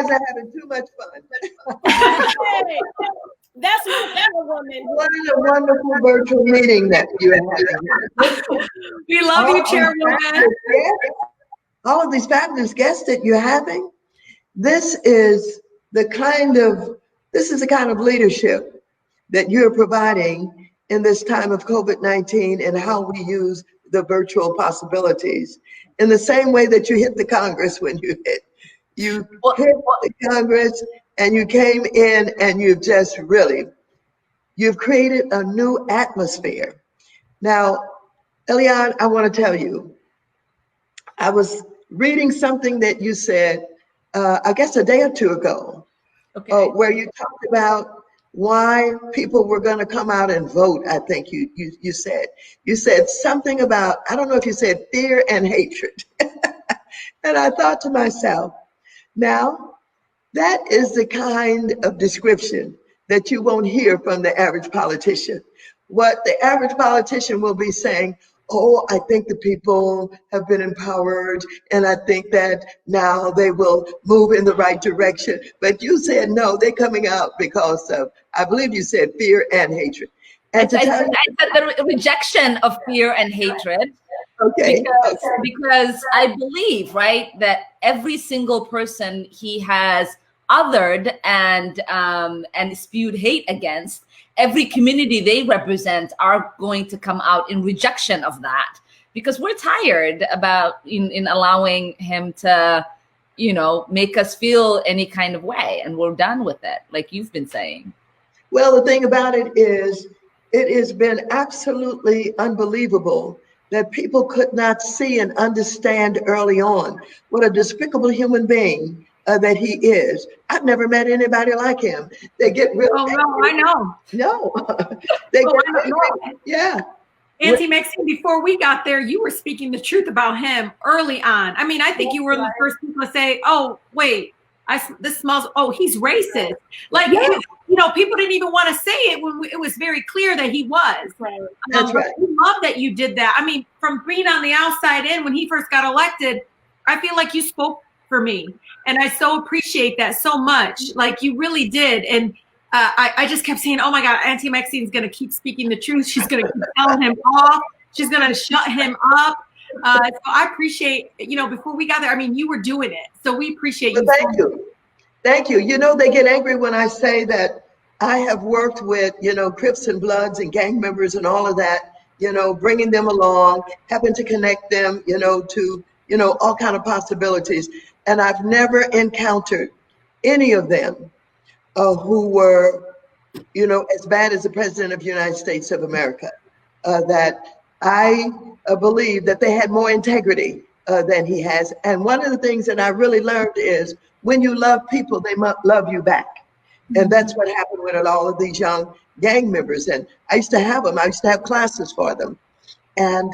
guys are having too much fun. Hey, that's my woman. What a wonderful virtual meeting that you are having. We love you, Chairwoman. All of these fabulous guests that you're having. This is the kind of leadership that you're providing in this time of COVID-19 and how we use the virtual possibilities. In the same way that you hit the Congress when you hit the Congress and you came in and you've created a new atmosphere. Now, Eliane, I want to tell you, I was reading something that you said, I guess a day or two ago, where you talked about why people were going to come out and vote. I think you said something about, I don't know if you said fear and hatred. And I thought to myself, now that is the kind of description that you won't hear from the average politician. What the average politician will be saying, oh, I think the people have been empowered, and I think that now they will move in the right direction. But you said, no, they're coming out because of, I believe you said fear and hatred. And I said the rejection of fear and hatred. Okay. Because I believe, right, that every single person he has othered and spewed hate against, every community they represent are going to come out in rejection of that, because we're tired about in allowing him to, make us feel any kind of way, and we're done with it, like you've been saying. Well, the thing about it is, it has been absolutely unbelievable that people could not see and understand early on what a despicable human being that he is. I've never met anybody like him. They get really angry. No, I know. No, they get angry. Yeah. Auntie Maxine, before we got there, you were speaking the truth about him early on. I mean, I think you were the first people to say, oh, wait, this smells, oh, he's racist. Like, people didn't even want to say it when it was very clear that he was. Right. That's right. I love that you did that. I mean, from being on the outside in when he first got elected, I feel like you spoke for me. And I so appreciate that so much. Like, you really did. And I just kept saying, oh my God, Auntie Maxine's going to keep speaking the truth. She's going to keep telling him off. She's going to shut him up. So I appreciate, before we got there, I mean, you were doing it. So we appreciate you. Thank you. Thank you. They get angry when I say that I have worked with, Crips and Bloods and gang members and all of that, bringing them along, having to connect them, to, all kind of possibilities. And I've never encountered any of them who were, as bad as the President of the United States of America, that I believe that they had more integrity than he has. And one of the things that I really learned is when you love people, they must love you back. And that's what happened with all of these young gang members. And I used to have them. I used to have classes for them. And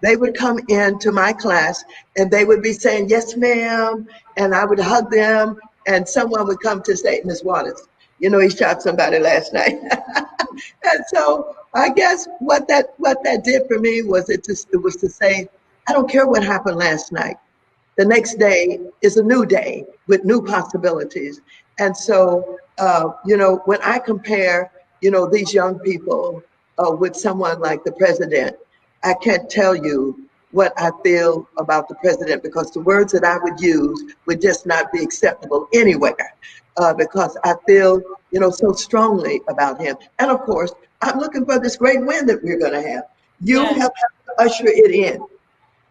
they would come into my class and they would be saying, yes, ma'am. And I would hug them. And someone would come to say, Ms. Waters, he shot somebody last night. And so I guess what that did for me was it was to say, I don't care what happened last night. The next day is a new day with new possibilities. And so, when I compare, these young people with someone like the president, I can't tell you what I feel about the president, because the words that I would use would just not be acceptable anywhere, because I feel, so strongly about him. And of course, I'm looking for this great win that we're going to have. You have to usher it in.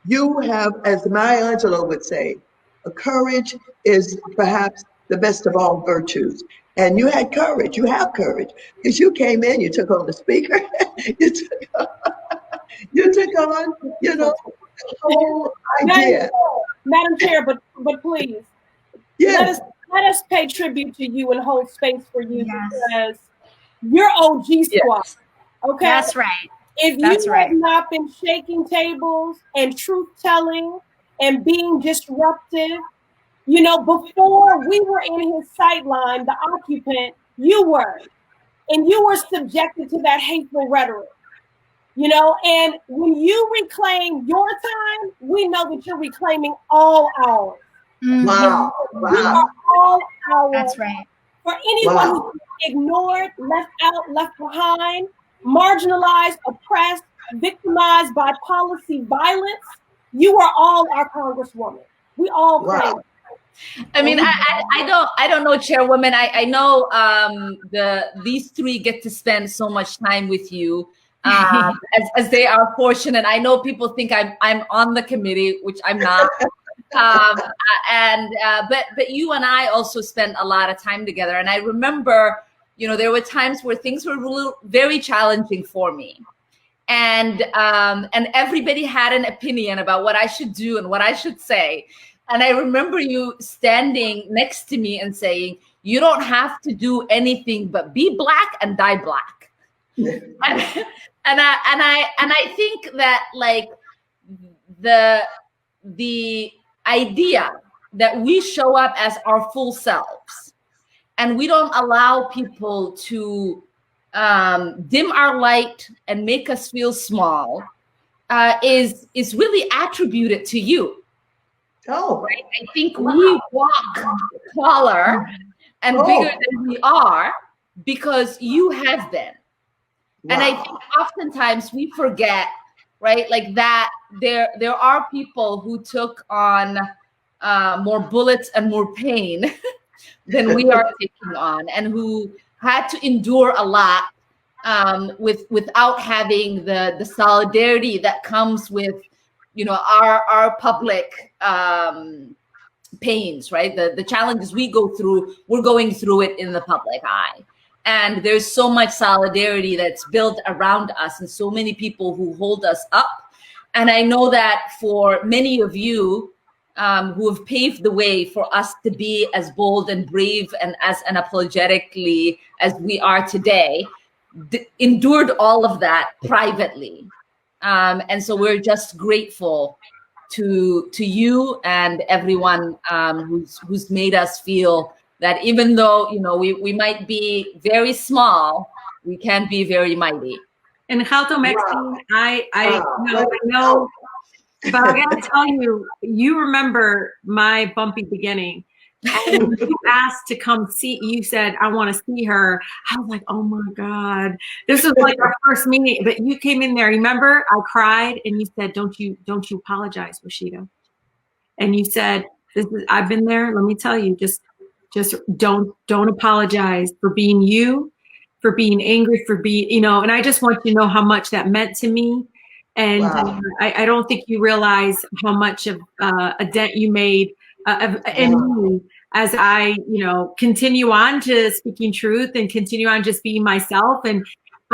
You have, as Maya Angelou would say, courage is perhaps the best of all virtues. And you had courage. You have courage, because you came in, you took on the speaker, you took on, the whole idea. Madam Chair, but please, yes. let us pay tribute to you and hold space for you, because you're OG squad. Yes. Okay, that's right. If you have not been shaking tables and truth telling and being disruptive, before we were in his sightline, the occupant, you were, and you were subjected to that hateful rhetoric. And when you reclaim your time, we know that you're reclaiming all ours. Wow. We are all our. That's right. For anyone who's ignored, left out, left behind, marginalized, oppressed, victimized by policy violence, you are all our Congresswoman. We all pray. I mean, I don't know, Chairwoman. I know these three get to spend so much time with you, as they are fortunate. I know people think I'm on the committee, which I'm not. But you and I also spent a lot of time together. And I remember, there were times where things were very challenging for me. And everybody had an opinion about what I should do and what I should say. And I remember you standing next to me and saying, you don't have to do anything but be Black and die Black. and I think that, like, the idea that we show up as our full selves and we don't allow people to dim our light and make us feel small is really attributed to you. Oh, right. I think we walk taller and bigger than we are because you have been. And I think oftentimes we forget, right, like that there are people who took on more bullets and more pain than we are taking on, and who had to endure a lot without having the solidarity that comes with our public pains, right? The challenges we go through, we're going through it in the public eye. And there's so much solidarity that's built around us and so many people who hold us up. And I know that for many of you who have paved the way for us to be as bold and brave and as unapologetically as we are today, endured all of that privately. And so we're just grateful to you and everyone who's made us feel that even though we might be very small, we can be very mighty. And Halto Maxine, I know, but I gotta tell you, you remember my bumpy beginning. And when you asked to come see, you said, I want to see her. I was like, oh my God, this was like our first meeting. But you came in there, remember? I cried and you said, don't you apologize, Rashida. And you said, I've been there. Let me tell you, just don't apologize for being you, for being angry, for being, and I just want you to know how much that meant to me. And I don't think you realize how much of a dent you made in me as I, continue on to speaking truth and continue on just being myself. And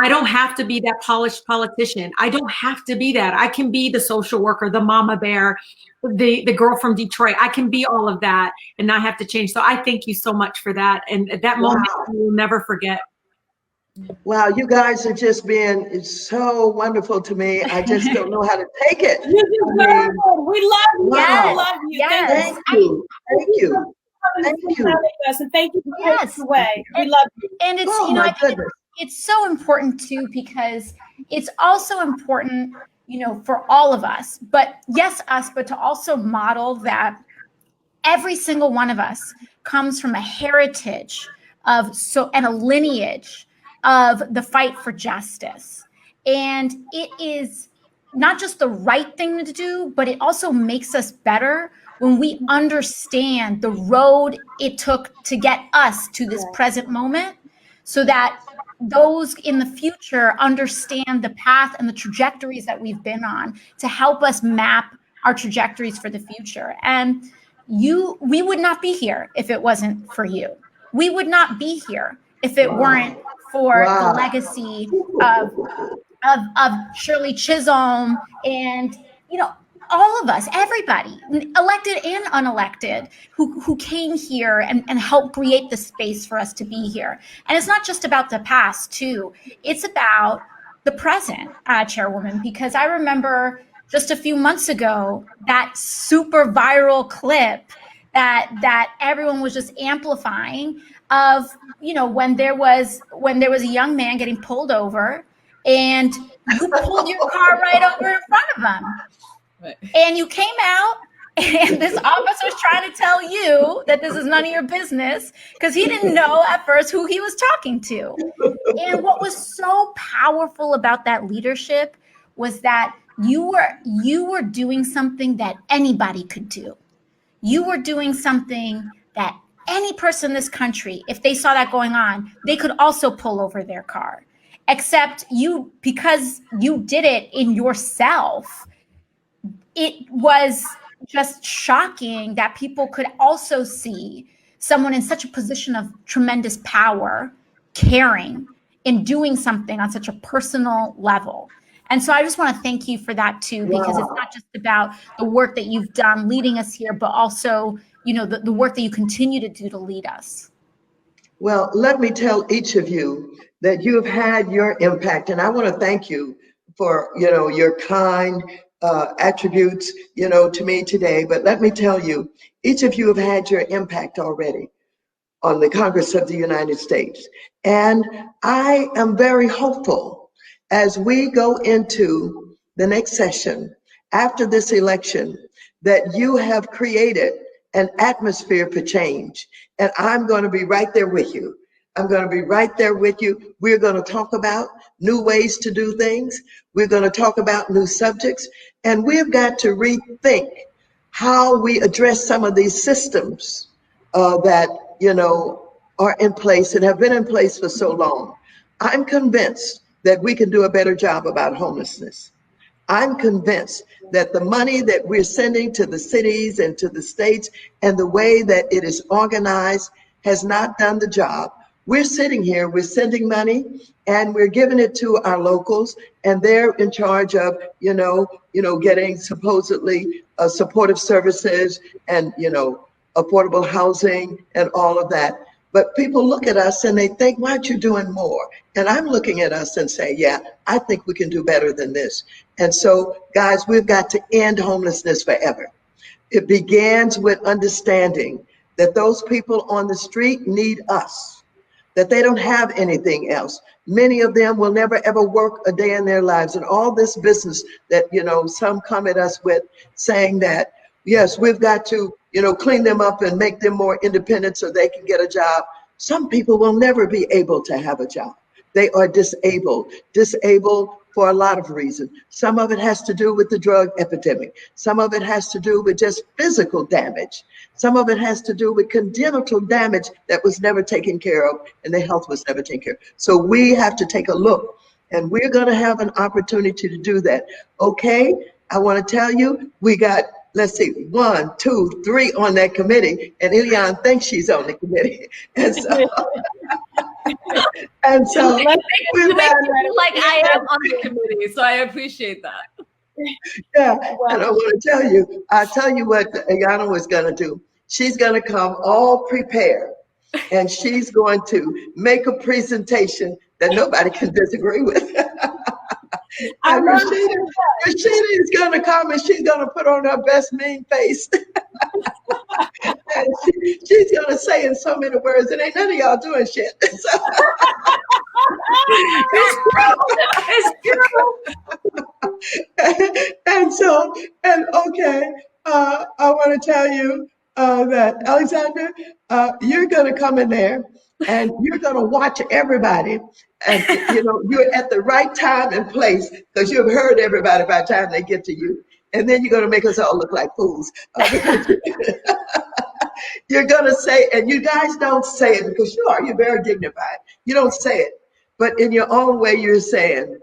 I don't have to be that polished politician. I don't have to be that. I can be the social worker, the mama bear, the girl from Detroit. I can be all of that and not have to change. So I thank you so much for that. And that moment we will never forget. Wow, you guys are just being so wonderful to me. I just don't know how to take it. You deserve it. We love you. Yes. We love you. Yes. Thank you. Thank you. Thank you. And thank you for Yes. taking away. We love you. And it's, My goodness. it's so important too, because it's also important, for all of us, but to also model that every single one of us comes from a heritage and a lineage of the fight for justice. And it is not just the right thing to do, but it also makes us better when we understand the road it took to get us to this present moment, so that those in the future understand the path and the trajectories that we've been on to help us map our trajectories for the future. And we would not be here if it wasn't for you. We would not be here if it weren't for the legacy of Shirley Chisholm and, all of us, everybody, elected and unelected, who came here and helped create the space for us to be here. And it's not just about the past, too. It's about the present, Chairwoman, because I remember just a few months ago, that super viral clip that everyone was just amplifying of, when there was a young man getting pulled over and you pulled your car right over in front of him. Right. And you came out And this officer is trying to tell you that this is none of your business because he didn't know at first who he was talking to. And what was so powerful about that leadership was that you were doing something that anybody could do. You were doing something that any person in this country, if they saw that going on, they could also pull over their car. Except you, because you did it in yourself, it was just shocking that people could also see someone in such a position of tremendous power, caring, and doing something on such a personal level. And so I just want to thank you for that too, because it's not just about the work that you've done leading us here, but also, you know, the work that you continue to do to lead us. Well, let me tell each of you that you have had your impact, and I want to thank you for, you know, your kind attributes, you know, to me today. But let me tell you, each of you have had your impact already on the Congress of the United States. And I am very hopeful as we go into the next session after this election that you have created an atmosphere for change. And I'm going to be right there with you. I'm going to be right there with you. We're going to talk about new ways to do things. We're going to talk about new subjects. And we've got to rethink how we address some of these systems that, you know, are in place and have been in place for so long. I'm convinced that we can do a better job about homelessness. I'm convinced that the money that we're sending to the cities and to the states and the way that it is organized has not done the job. We're sitting here, we're sending money and we're giving it to our locals, and they're in charge of, you know, getting supposedly supportive services and, you know, affordable housing and all of that. But people look at us and they think, why aren't you doing more? And I'm looking at us and say, yeah, I think we can do better than this. And so, guys, we've got to end homelessness forever. It begins with understanding that those people on the street need us, that they don't have anything else. Many of them will never, ever work a day in their lives. And all this business that, you know, some come at us with saying that, yes, we've got to, you know, clean them up and make them more independent so they can get a job. Some people will never be able to have a job. They are disabled for a lot of reasons. Some of it has to do with the drug epidemic. Some of it has to do with just physical damage. Some of it has to do with congenital damage that was never taken care of and their health was never taken care of. So we have to take a look, and we're going to have an opportunity to do that. Okay, I want to tell you, we got, let's see, 1, 2, 3 on that committee, and Eliane thinks she's on the committee. And so, and so you make me feel like I am on the committee, so I appreciate that. Yeah, and I want to tell you what Ayana was going to do. She's going to come all prepared, and she's going to make a presentation that nobody can disagree with. And Rashida is going to come and she's going to put on her best mean face. And she's going to say in so many words, and ain't none of y'all doing shit. So, it's true. And okay, I want to tell you that, Alexander, you're going to come in there and you're going to watch everybody. And, you know, you're at the right time and place because you've heard everybody by the time they get to you. And then you're going to make us all look like fools. You're going to say, and you guys don't say it because you're very dignified. You don't say it. But in your own way, you're saying,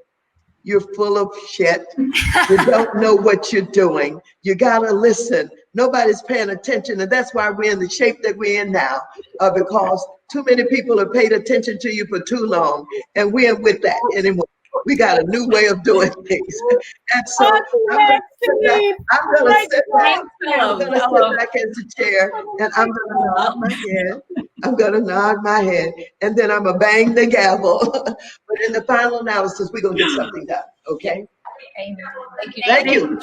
you're full of shit. You don't know what you're doing. You got to listen. Nobody's paying attention. And that's why we're in the shape that we're in now, because too many people have paid attention to you for too long. And we ain't with that anymore. We got a new way of doing things. And so I'm going to sit back in the chair and I'm going to nod my head. I'm going to nod my head and then I'm going to bang the gavel. But in the final analysis, we're going to get something done. Okay? Amen. Thank you.